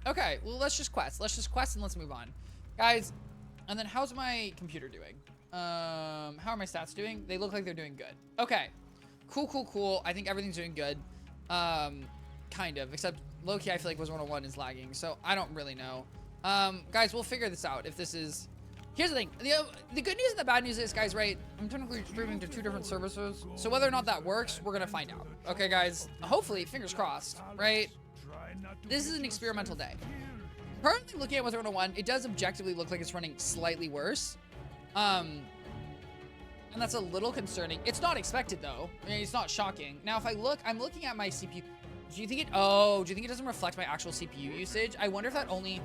Okay, well, let's just quest. Let's just quest and let's move on. Guys, and then how's my computer doing? How are my stats doing? They look like they're doing good. Okay. Cool, cool, cool. I think everything's doing good. Kind of. Except, low-key, I feel like was 101 is lagging. So, I don't really know. Guys, we'll figure this out if this is... Here's the thing. The good news and the bad news is, guys, right? I'm technically streaming to 2 different services. So, whether or not that works, we're going to find out. Okay, guys? Hopefully, fingers crossed, right? This is an experimental day. Currently, looking at what's 101, it does objectively look like it's running slightly worse. And that's a little concerning. It's not expected, though. I mean, it's not shocking. Now, if I look, I'm looking at my CPU. Do you think it... Oh, do you think it doesn't reflect my actual CPU usage? I wonder if that only...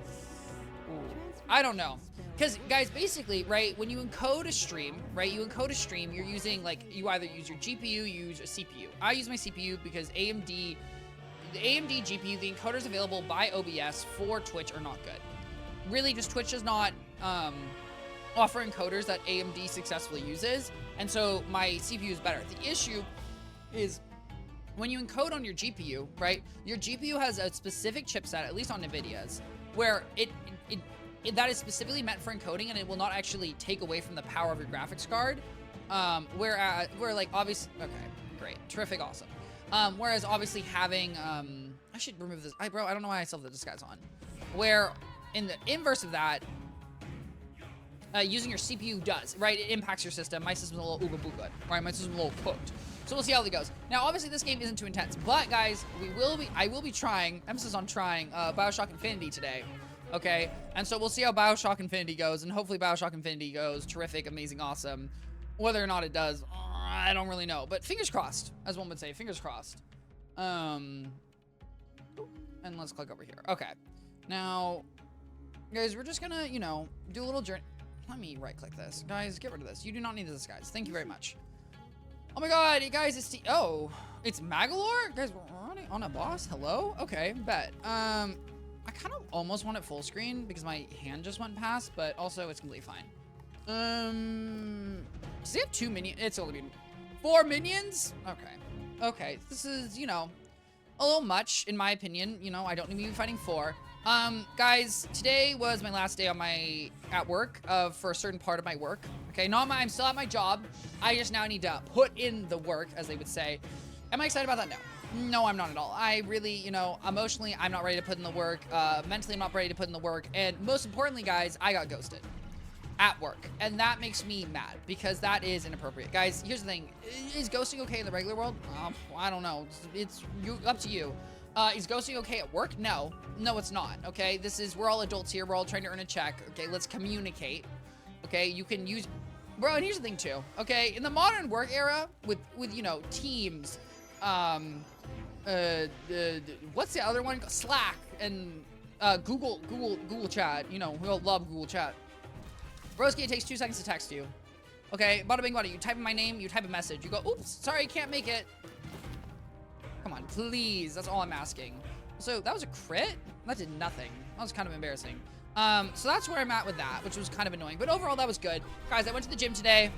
Ooh, I don't know. Because, guys, basically, right, when you encode a stream, right, you're using, like, you either use your GPU, you use a CPU. I use my CPU because the AMD GPU, the encoders available by OBS for Twitch are not good. Really, just Twitch does not offer encoders that AMD successfully uses, and so my CPU is better. The issue is when you encode on your GPU, right, your GPU has a specific chipset, at least on NVIDIA's, where that is specifically meant for encoding, and it will not actually take away from the power of your graphics card. Where like obviously, okay, great, terrific, awesome. Whereas obviously having, I should remove this. Bro, I don't know why I still have the disguise on. Where in the inverse of that, using your CPU does, right? It impacts your system. My system's a little ooga booga, right? My system's a little cooked. So we'll see how it goes. Now, obviously this game isn't too intense, but guys, I will be trying, emphasis on trying, BioShock Infinity today. Okay, and so we'll see how BioShock Infinity goes, and hopefully BioShock Infinity goes terrific, amazing, awesome. Whether or not it does, I don't really know, but fingers crossed, as one would say, fingers crossed. And let's click over here. Okay, now, guys, we're just gonna, you know, do a little journey. Let me right-click this. Guys, get rid of this. You do not need this, guys. Thank you very much. Oh my god, guys, it's Magalore? Guys, we're already on a boss? Hello? Okay, bet. I kind of almost want it full screen because my hand just went past, but also it's completely fine. Does he have 2 minions? It's only been 4 minions? Okay. Okay, this is, you know, a little much, in my opinion. You know, I don't need to be fighting 4. Guys, today was my last day on at work, for a certain part of my work. Okay, I'm still at my job. I just now need to put in the work, as they would say. Am I excited about that? No. No, I'm not at all. I really, you know, emotionally, I'm not ready to put in the work. Mentally, I'm not ready to put in the work. And most importantly, guys, I got ghosted at work. And that makes me mad because that is inappropriate. Guys, here's the thing. Is ghosting okay in the regular world? I don't know. It's up to you. Is ghosting okay at work? No. No, it's not. Okay, we're all adults here. We're all trying to earn a check. Okay, let's communicate. Okay, you can use... Bro, and here's the thing, too. Okay, in the modern work era, with you know, Teams, what's the other one? Slack and Google Chat. You know, we all love Google Chat. Broski, it takes 2 seconds to text you. Okay, bada bing bada. You type in my name, you type a message. You go, oops, sorry, can't make it. Come on, please. That's all I'm asking. So that was a crit? That did nothing. That was kind of embarrassing. So that's where I'm at with that, which was kind of annoying. But overall, that was good. Guys, I went to the gym today.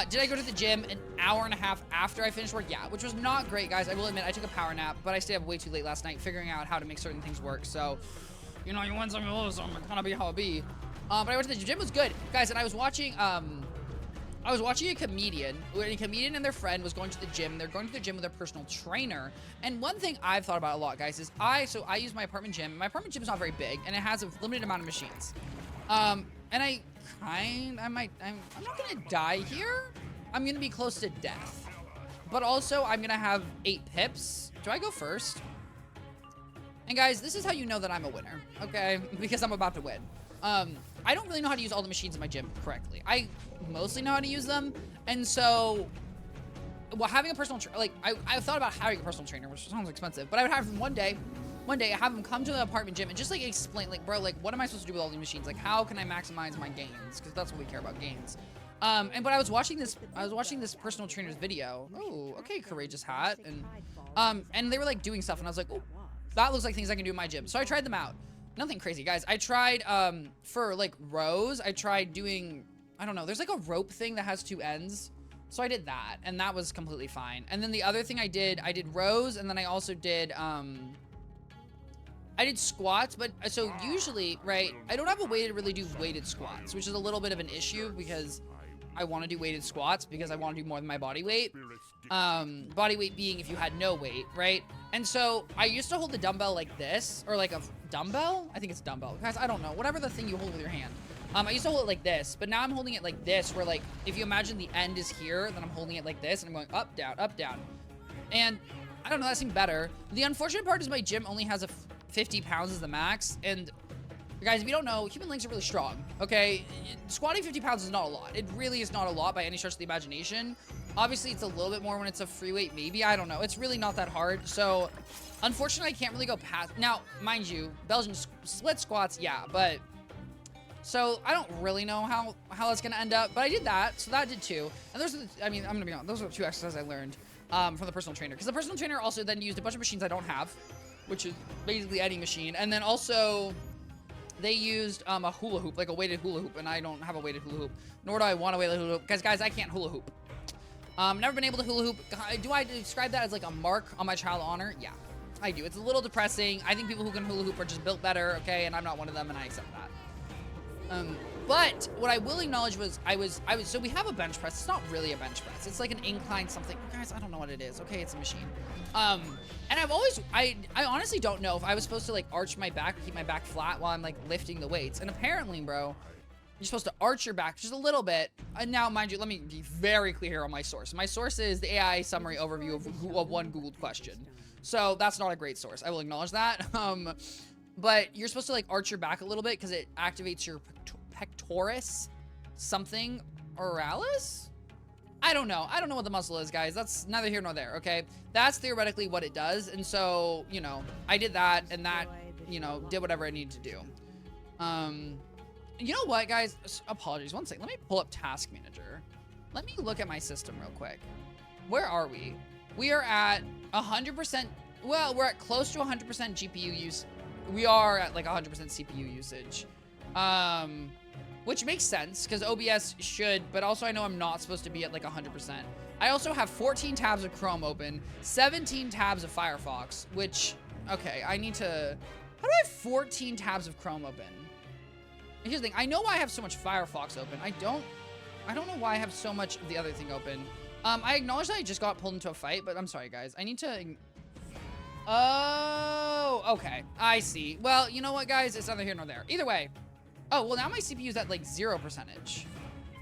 Did I go to the gym an hour and a half after I finished work? Yeah, which was not great, guys. I will admit, I took a power nap, but I stayed up way too late last night figuring out how to make certain things work. So, you know, you win some, you lose some. It kind of be how it be. But I went to the gym. It was good. Guys, and I was watching a comedian. A comedian and their friend was going to the gym. They're going to the gym with their personal trainer. And one thing I've thought about a lot, guys, is I use my apartment gym. My apartment gym is not very big, and it has a limited amount of machines. And I'm not gonna die here. I'm gonna be close to death. But also, I'm gonna have 8 pips. Do I go first? And guys, this is how you know that I'm a winner, okay? Because I'm about to win. I don't really know how to use all the machines in my gym correctly. I mostly know how to use them. And so, well, having a personal trainer, like, I thought about hiring a personal trainer, which sounds expensive, but I would hire him one day, have him come to the apartment gym and just, like, explain, like, bro, like, what am I supposed to do with all these machines? Like, how can I maximize my gains? Because that's what we care about, gains. But I was watching this personal trainer's video. Oh, okay, courageous hat. And they were, like, doing stuff, and I was like, oh, that looks like things I can do in my gym. So I tried them out. Nothing crazy, guys. I tried, for, like, rows, I tried doing, I don't know, there's, like, a rope thing that has 2 ends. So I did that, and that was completely fine. And then the other thing I did rows, and then I also did, I did squats, but so usually, right, I don't have a way to really do weighted squats, which is a little bit of an issue because I want to do weighted squats because I want to do more than my body weight. Body weight being if you had no weight, right? And so I used to hold the dumbbell like this, or like a dumbbell. I think it's dumbbell. Guys, I don't know. Whatever the thing you hold with your hand. I used to hold it like this, but now I'm holding it like this, where like, if you imagine the end is here, then I'm holding it like this, and I'm going up, down, up, down. And I don't know, that seemed better. The unfortunate part is my gym only has a 50 pounds as the max, and guys, if you don't know, human legs are really strong, okay? Squatting 50 pounds is not a lot. It really is not a lot by any stretch of the imagination. Obviously, it's a little bit more when it's a free weight, maybe. I don't know. It's really not that hard. So, unfortunately, I can't really go past... Now, mind you, Belgian split squats, yeah, but... So, I don't really know how that's going to end up, but I did that, so that did too. And those are the, I mean, I'm going to be honest, those are the two exercises I learned from the personal trainer. Because the personal trainer also then used a bunch of machines I don't have, which is basically any machine. And then also... They used a hula hoop, like a weighted hula hoop, and I don't have a weighted hula hoop. Nor do I want a weighted hula hoop, because guys, I can't hula hoop. Never been able to hula hoop. Do I describe that as like a mark on my child honor? Yeah, I do. It's a little depressing. I think people who can hula hoop are just built better, okay? And I'm not one of them, and I accept that. But what I will acknowledge was so we have a bench press. It's not really a bench press. It's like an incline something. Guys, I don't know what it is. Okay, it's a machine. And I honestly don't know if I was supposed to like arch my back or keep my back flat while I'm like lifting the weights. And apparently, bro, you're supposed to arch your back just a little bit. And now, mind you, let me be very clear here on my source. My source is the AI summary overview of one Googled question. So that's not a great source. I will acknowledge that. But you're supposed to like arch your back a little bit because it activates your pectoris something oralis. I don't know what the muscle is, guys. That's neither here nor there, okay? That's theoretically what it does. And so, you know, I did that, and that, you know, did whatever I needed to do. You know what, guys? Apologies, one second. Let me pull up Task Manager. Let me look at my system real quick. Where are we? We are at 100%, well, we're at close to 100% GPU use. We are at like 100% CPU usage. Which makes sense, because OBS should, but also I know I'm not supposed to be at like 100%. I also have 14 tabs of Chrome open, 17 tabs of Firefox, which, okay, I need to, how do I have 14 tabs of Chrome open? And here's the thing, I know why I have so much Firefox open. I don't know why I have so much of the other thing open. I acknowledge that I just got pulled into a fight, but I'm sorry, guys. I need to, oh, okay, I see. Well, you know what, guys? It's neither here nor there. Either way. Oh, well, now my CPU is at, like, 0%.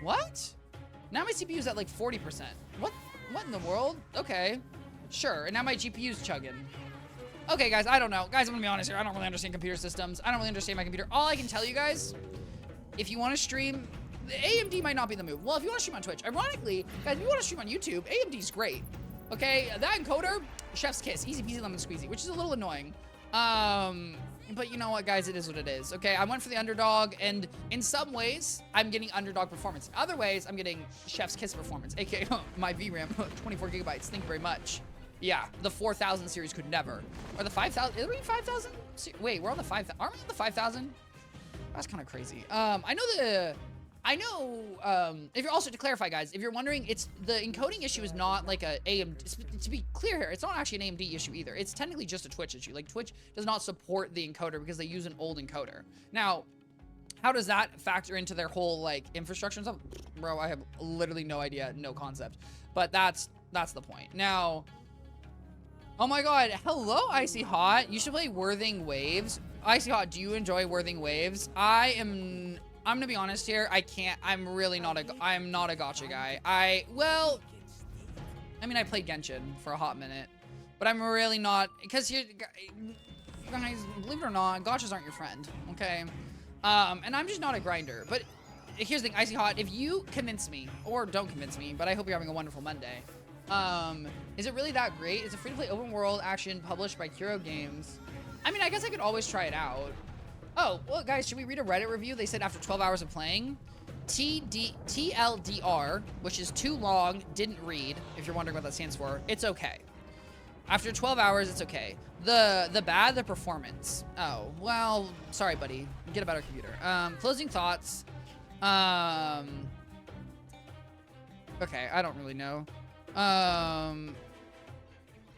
What? Now my CPU is at, like, 40%. What in the world? Okay. Sure. And now my GPU's chugging. Okay, guys, I don't know. Guys, I'm gonna be honest here. I don't really understand computer systems. I don't really understand my computer. All I can tell you guys, if you want to stream, the AMD might not be the move. Well, if you want to stream on Twitch, ironically, guys, if you want to stream on YouTube, AMD's great. Okay? That encoder, chef's kiss. Easy peasy lemon squeezy, which is a little annoying. But you know what, guys? It is what it is. Okay, I went for the underdog, and in some ways, I'm getting underdog performance. In other ways, I'm getting chef's kiss performance, aka my VRAM, 24 gigabytes. Thank you very much. Yeah, the 4000 series could never. Or the 5000. Is it 5000? Wait, we're on the 5000. Aren't we on the 5000? That's kind of crazy. If you're also, to clarify, guys, if you're wondering, it's the encoding issue is not like a AMD, to be clear here, it's not actually an AMD issue either. It's technically just a Twitch issue. Like, Twitch does not support the encoder because they use an old encoder. Now, how does that factor into their whole, like, infrastructure and stuff? Bro, I have literally no idea, no concept. But that's the point. Now, oh my god, hello, Icy Hot. You should play Worthing Waves. Icy Hot, do you enjoy Worthing Waves? I'm gonna be honest here. I'm not a gacha guy. I mean, I played Genshin for a hot minute, but I'm really not, because you guys, believe it or not, gachas aren't your friend, okay? And I'm just not a grinder. But here's the thing, Icy Hot, if you convince me, or don't convince me, but I hope you're having a wonderful Monday. Is it really that great? It's a free-to-play open world action published by Kuro Games. I mean, I guess I could always try it out. Oh, well, guys, should we read a Reddit review? They said after 12 hours of playing, TLDR, which is too long, didn't read, if you're wondering what that stands for, it's okay. After 12 hours, it's okay. The performance. Oh, well, sorry, buddy. Get a better computer. Closing thoughts. Okay, I don't really know.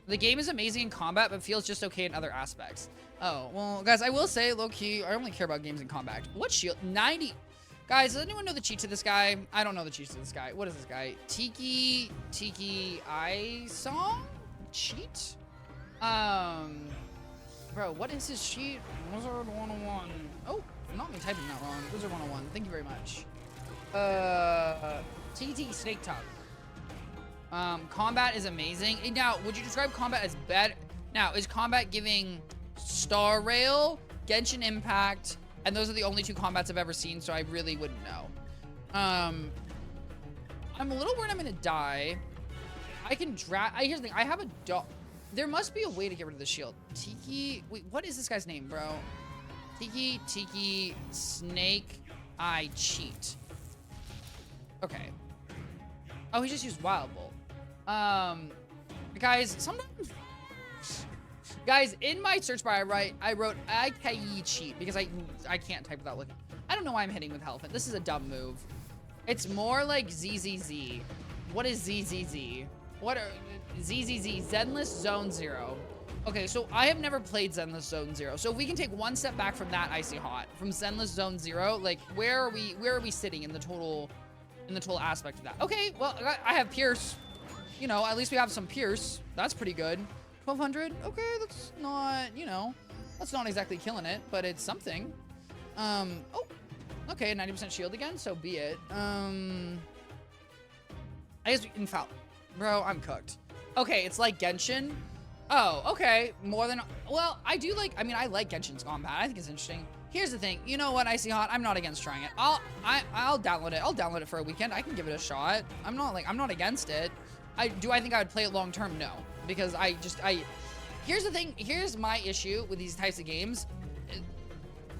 The game is amazing in combat, but feels just okay in other aspects. Oh, well, guys, I will say, low-key, I only care about games in combat. What shield? 90. Guys, does anyone know the cheat to this guy? I don't know the cheats to this guy. What is this guy? Tiki I song? Cheat? Bro, what is his cheat? Wizard 101. Oh, not me typing that wrong. Wizard 101. Thank you very much. Tiki Snake Tongue. Combat is amazing. Now, would you describe combat as bad? Now, is combat giving Star Rail, Genshin Impact, and those are the only 2 combats I've ever seen, so I really wouldn't know. I'm a little worried I'm gonna die. I can here's the thing, I have a dog. There must be a way to get rid of the shield. Tiki, wait, what is this guy's name, bro? Tiki, Snake Eye Cheat. Okay. Oh, he just used Wild Bolt. Guys, sometimes... Guys, in my search bar, I wrote Aikai cheat because I can't type without looking. I don't know why I'm hitting with Elephant. This is a dumb move. It's more like ZZZ. What is ZZZ? What are ZZZ? Zenless Zone 0. Okay, so I have never played Zenless Zone 0. So if we can take one step back from that Icy Hot, from Zenless Zone 0, like where are we sitting in the total aspect of that? Okay, well, I have Pierce. You know, at least we have some Pierce. That's pretty good. 1200. Okay, that's not, you know, that's not exactly killing it, but it's something. Oh, okay, 90% shield again, so be it. I guess we can foul. Bro, I'm cooked. Okay, it's like Genshin. Oh, okay, more than, well, I like Genshin's combat. I think it's interesting. Here's the thing, you know what, Icy Hot, I'm not against trying it. I'll download it. I'll download it for a weekend. I can give it a shot. I'm not against it. Do I think I would play it long term? No. Because here's the thing, here's my issue with these types of games.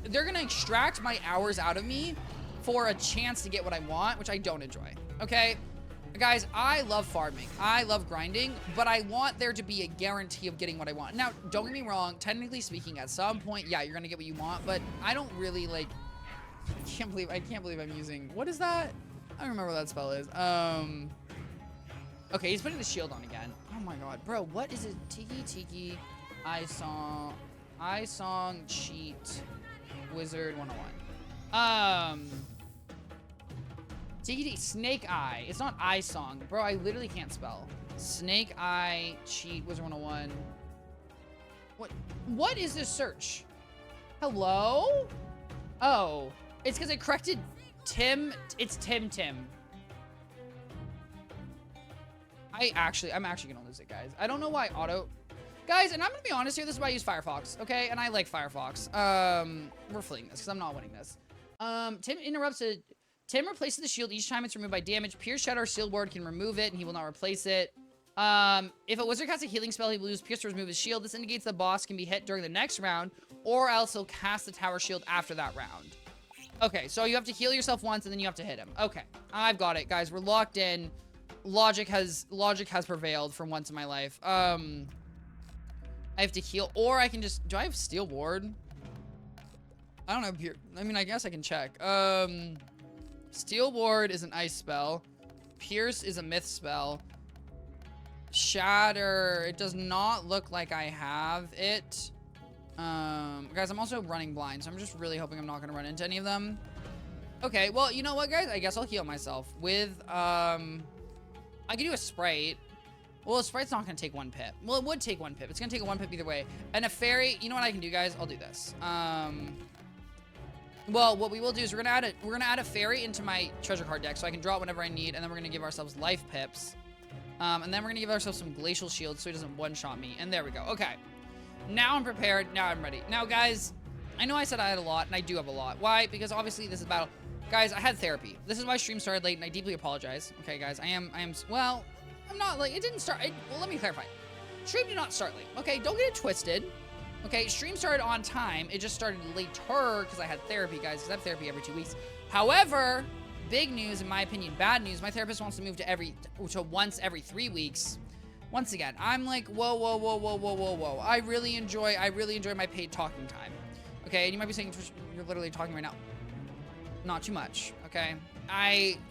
They're gonna extract my hours out of me for a chance to get what I want, which I don't enjoy, okay? Guys, I love farming, I love grinding, but I want there to be a guarantee of getting what I want. Now, don't get me wrong, technically speaking, at some point, yeah, you're gonna get what you want, but I don't really, like, I can't believe I'm using, what is that? I don't remember what that spell is. Okay, he's putting the shield on again. Oh my god, bro, what is it? Tiki, I song, cheat, Wizard 101. Tiki, Snake Eye. It's not I song. Bro, I literally can't spell. Snake Eye, cheat, Wizard 101. What is this search? Hello? Oh, it's because I corrected Tim. It's Tim. I'm actually gonna lose it, guys. I don't know why guys, and I'm gonna be honest here, this is why I use Firefox, okay? And I like Firefox. We're fleeing this, because I'm not winning this. Tim replaces the shield each time it's removed by damage. Pierce Shadow or Shield Ward can remove it, and he will not replace it. If a wizard casts a healing spell, he will use Pierce to remove his shield. This indicates the boss can be hit during the next round, or else he'll cast the tower shield after that round. Okay, so you have to heal yourself once, and then you have to hit him. Okay, I've got it, guys. We're locked in. Logic has prevailed for once in my life. I have to heal, or I can just, do I have Steel Ward? I don't know. I mean, I guess I can check. Steel Ward is an ice spell. Pierce is a myth spell. Shatter, it does not look like I have it. Guys, I'm also running blind, so I'm just really hoping I'm not gonna run into any of them. Okay, well, you know what, guys? I guess I'll heal myself with, I could do a Sprite. Well, a Sprite's not going to take 1 pip. Well, it would take 1 pip. It's going to take a 1 pip either way. And a Fairy, you know what I can do, guys? I'll do this. Well, what we will do is we're going to add a Fairy into my treasure card deck so I can draw it whenever I need, and then we're going to give ourselves life pips. And then we're going to give ourselves some glacial shield so he doesn't one-shot me. And there we go. Okay. Now I'm prepared. Now I'm ready. Now, guys, I know I said I had a lot, and I do have a lot. Why? Because obviously this is battle. Guys, I had therapy. This is why stream started late, and I deeply apologize. Okay, guys, well, I'm not, like, it didn't start, well, let me clarify. Stream did not start late, okay? Don't get it twisted, okay? Stream started on time. It just started later because I had therapy, guys, because I have therapy every 2 weeks. However, big news, in my opinion, bad news, my therapist wants to move to once every 3 weeks. Once again, I'm like, whoa. I really enjoy my paid talking time, okay? And you might be saying, you're literally talking right now. Not too much, okay?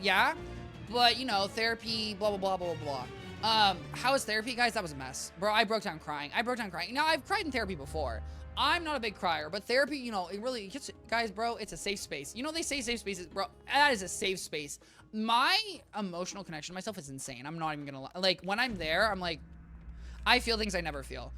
Yeah, but, you know, therapy, blah, blah, blah, blah, blah. How is therapy, guys? That was a mess. Bro, I broke down crying. Now, I've cried in therapy before. I'm not a big crier, but therapy, you know, it really gets, guys, bro, it's a safe space. You know, they say safe spaces, bro, that is a safe space. My emotional connection to myself is insane. I'm not even gonna lie. Like, when I'm there, I'm like, I feel things I never feel.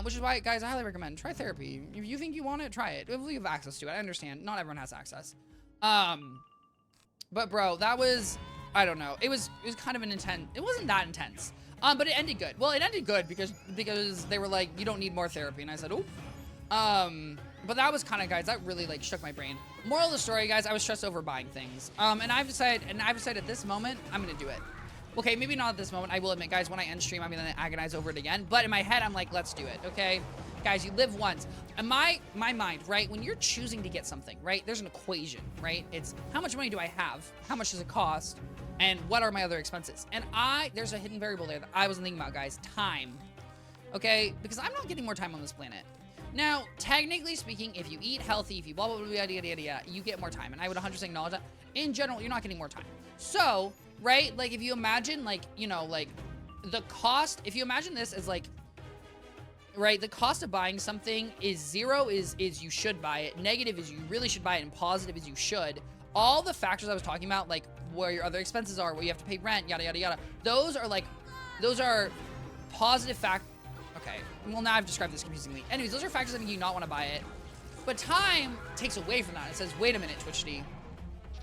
Which is why, guys, I highly recommend, try therapy. If you think you want it, try it. If you have access to it, I understand. Not everyone has access. But bro, that was, I don't know. It was kind of an intense, it wasn't that intense. But it ended good. Well, it ended good because they were like, you don't need more therapy. And I said, oh. But that was kind of, guys, that really like shook my brain. Moral of the story, guys, I was stressed over buying things. And I've decided at this moment, I'm gonna do it. Okay, maybe not at this moment. I will admit, guys, when I end stream, I'm gonna agonize over it again. But in my head, I'm like, let's do it, okay? Guys, you live once. In my mind, right, when you're choosing to get something, right, there's an equation, right? It's how much money do I have? How much does it cost? And what are my other expenses? And there's a hidden variable there that I wasn't thinking about, guys. Time. Okay? Because I'm not getting more time on this planet. Now, technically speaking, if you eat healthy, if you blah, blah, blah, yada, yada, yada, yada, you get more time. And I would 100% acknowledge that. In general, you're not getting more time. So, right, like, if you imagine, like, you know, like, the cost, if you imagine this as, like, right, the cost of buying something is 0 is you should buy it. Negative is you really should buy it. And positive is you should. All the factors I was talking about, like, where your other expenses are, where you have to pay rent, yada, yada, yada, those are positive okay, well, now I've described this confusingly. Anyways, those are factors that make you not want to buy it. But time takes away from that. It says, wait a minute, Twichty.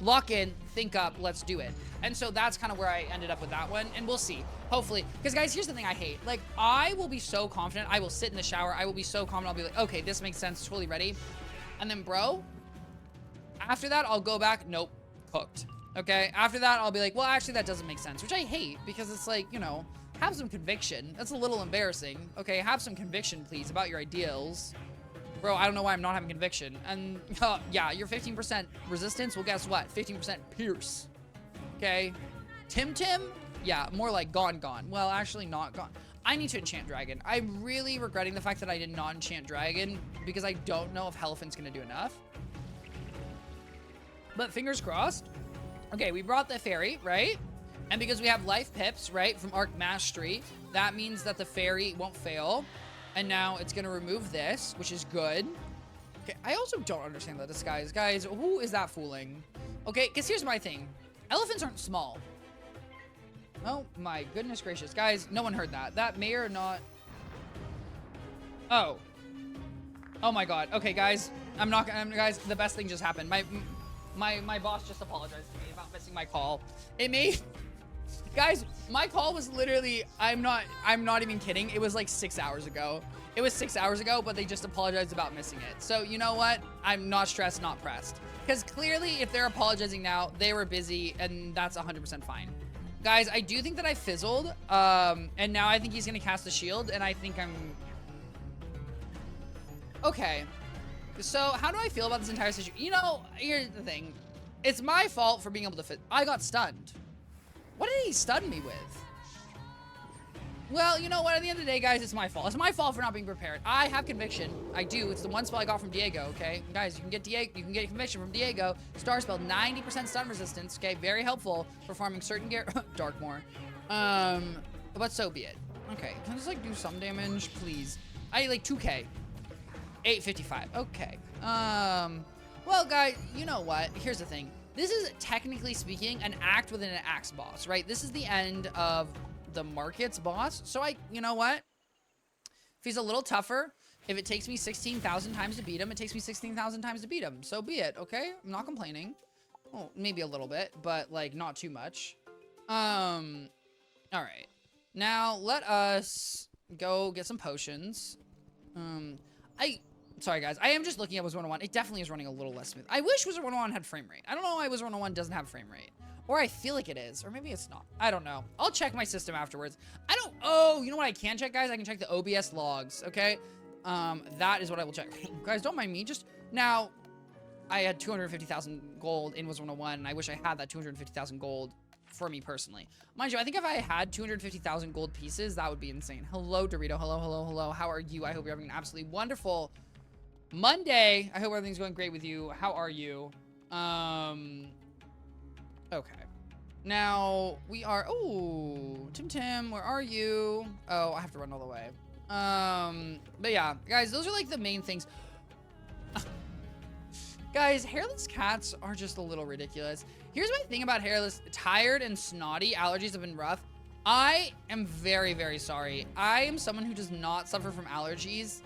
Lock in, think up, let's do it. And so that's kind of where I ended up with that one. And we'll see. Hopefully. Because, guys, here's the thing I hate. Like, I will be so confident. I will sit in the shower. I will be so confident. I'll be like, okay, this makes sense. Totally ready. And then, bro, after that, I'll go back. Nope. Cooked. Okay? After that, I'll be like, well, actually, that doesn't make sense. Which I hate because it's like, you know, have some conviction. That's a little embarrassing. Okay, have some conviction, please, about your ideals. Bro, I don't know why I'm not having conviction. And, yeah, your 15% resistance, well, guess what? 15% pierce. Okay? Tim? Yeah, more like gone. Well, actually, not gone. I need to enchant Dragon. I'm really regretting the fact that I did not enchant Dragon because I don't know if Hellfint's gonna do enough. But fingers crossed. Okay, we brought the fairy, right? And because we have life pips, right, from Arc Mastery, that means that the fairy won't fail. And now it's going to remove this, which is good. Okay, I also don't understand the disguise. Guys, who is that fooling? Okay, because here's my thing. Elephants aren't small. Oh, my goodness gracious. Guys, no one heard that. That may or not... Oh. Oh, my God. Okay, guys. Guys, the best thing just happened. My boss just apologized to me about missing my call. It may... Guys, my call was literally, I'm not even kidding. It was like 6 hours ago. It was 6 hours ago, but they just apologized about missing it. So you know what? I'm not stressed, not pressed. Because clearly, if they're apologizing now, they were busy, and that's 100% fine. Guys, I do think that I fizzled, and now I think he's going to cast a shield, and I think I'm... Okay. So how do I feel about this entire situation? You know, here's the thing. It's my fault for being able to fit. I got stunned. What did he stun me with? Well, you know what? At the end of the day, guys, it's my fault. It's my fault for not being prepared. I have conviction. I do. It's the one spell I got from Diego, okay? Guys, you can get conviction from Diego. Star spell, 90% stun resistance, okay? Very helpful for farming certain gear. Darkmoor. But so be it. Okay, can I just, like, do some damage, please? I, like, 2k. 855. Okay. Well, guys, you know what? Here's the thing. This is, technically speaking, an act within an axe boss, right? This is the end of the market's boss. So you know what? If he's a little tougher, if it takes me 16,000 times to beat him, it takes me 16,000 times to beat him. So be it, okay? I'm not complaining. Well, maybe a little bit, but, like, not too much. All right. Now, let us go get some potions. Sorry, guys. I am just looking at Wizard 101. It definitely is running a little less smooth. I wish Wizard 101 had frame rate. I don't know why Wizard 101 doesn't have frame rate. Or I feel like it is. Or maybe it's not. I don't know. I'll check my system afterwards. Oh, you know what I can check, guys? I can check the OBS logs, okay? That is what I will check. Guys, don't mind me. Just, now, I had 250,000 gold in Wizard 101, and I wish I had that 250,000 gold for me personally. Mind you, I think if I had 250,000 gold pieces, that would be insane. Hello, Dorito. Hello. How are you? I hope you're having an absolutely wonderful Monday. I hope everything's going great with you. How are you? Okay. Now, we are... Oh, Tim, where are you? Oh, I have to run all the way. But yeah, guys, those are like the main things. Guys, hairless cats are just a little ridiculous. Here's my thing about hairless. Tired and snotty. Allergies have been rough. I am very, very sorry. I am someone who does not suffer from allergies.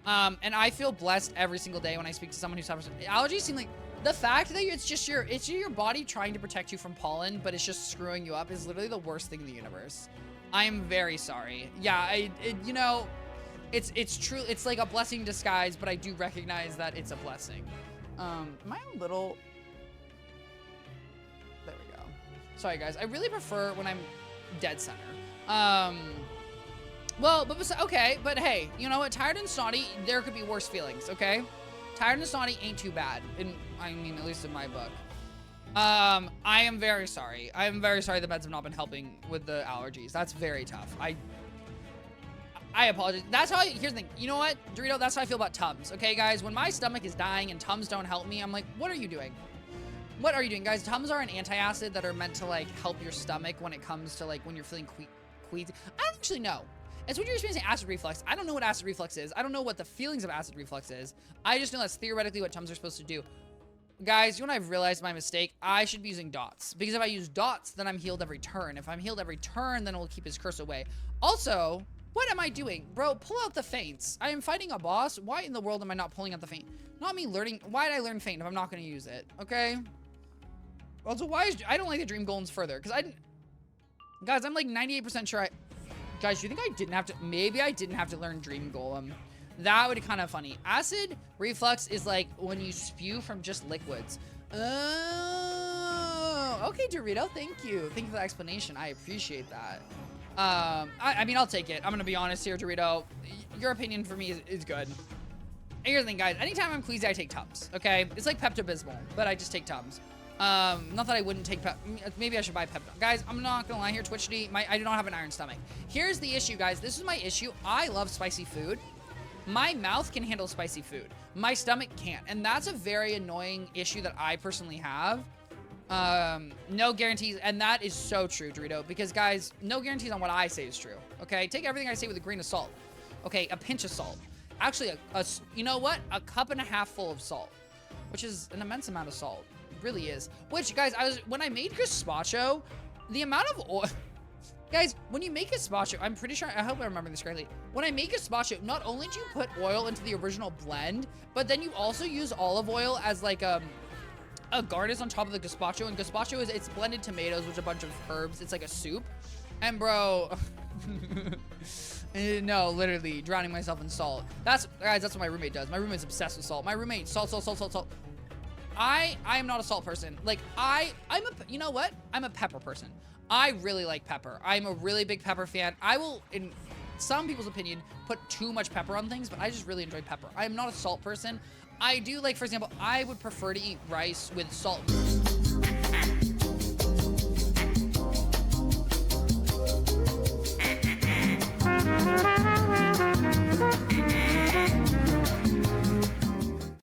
And I feel blessed every single day when I speak to someone who suffers from allergies. Seem like the fact that it's just your body trying to protect you from pollen, but it's just screwing you up is literally the worst thing in the universe. I am very sorry. Yeah, you know, it's true. It's like a blessing in disguise, but I do recognize that it's a blessing. Am I a little... There we go. Sorry, guys. I really prefer when I'm dead center. Well, but okay, but hey, you know what? Tired and snotty, there could be worse feelings, okay? Tired and snotty ain't too bad. I mean, at least in my book. I am very sorry. I am very sorry the meds have not been helping with the allergies. That's very tough. I apologize. That's how here's the thing. You know what, Dorito? That's how I feel about Tums. Okay, guys? When my stomach is dying and Tums don't help me, I'm like, what are you doing? What are you doing? Guys, Tums are an antacid that are meant to, like, help your stomach when it comes to, like, when you're feeling queasy. I don't actually know. It's when you're experiencing acid reflux. I don't know what acid reflux is. I don't know what the feelings of acid reflux is. I just know that's theoretically what Tums are supposed to do. Guys, you know what I've realized my mistake? I should be using dots. Because if I use dots, then I'm healed every turn. If I'm healed every turn, then it will keep his curse away. Also, what am I doing? Bro, pull out the feints. I am fighting a boss. Why in the world am I not pulling out the feint? Not me learning. Why did I learn feint if I'm not going to use it? Okay? Also, why is... I don't like the dream golems further. Because I didn't... Guys, I'm like 98% sure Guys, do you think I didn't have to... Maybe I didn't have to learn dream golem. That would be kind of funny. Acid reflux is like when you spew from just liquids. Oh, okay, Dorito. Thank you. Thank you for the explanation. I appreciate that. I mean, I'll take it. I'm gonna be honest here, Dorito. Your opinion for me is good. And here's the thing, guys. Anytime I'm queasy, I take Tums. Okay, it's like Pepto-Bismol, but I just take Tums. Not that I wouldn't take maybe I should buy Pepto. Guys, I'm not gonna lie here, Twichty. I do not have an iron stomach. Here's the issue, guys. This is my issue. I love spicy food. My mouth can handle spicy food. My stomach can't. And that's a very annoying issue that I personally have. No guarantees. And that is so true, Dorito. Because, guys, no guarantees on what I say is true. Okay? Take everything I say with a grain of salt. Okay? A pinch of salt. Actually, you know what? A cup and a half full of salt. Which is an immense amount of salt. It really is. Which, guys, when I made gazpacho, the amount of oil... Guys, when you make gazpacho, I'm pretty sure, I hope I remember this correctly. When I make gazpacho, not only do you put oil into the original blend, but then you also use olive oil as like a garnish on top of the gazpacho. And gazpacho it's blended tomatoes with a bunch of herbs. It's like a soup. And bro, no, literally drowning myself in salt. Guys, that's what my roommate does. My roommate's obsessed with salt. My roommate, salt. I am not a salt person. Like you know what? I'm a pepper person. I really like pepper. I'm a really big pepper fan. I will, in some people's opinion, put too much pepper on things, but I just really enjoy pepper. I am not a salt person. I do, like, for example, I would prefer to eat rice with salt.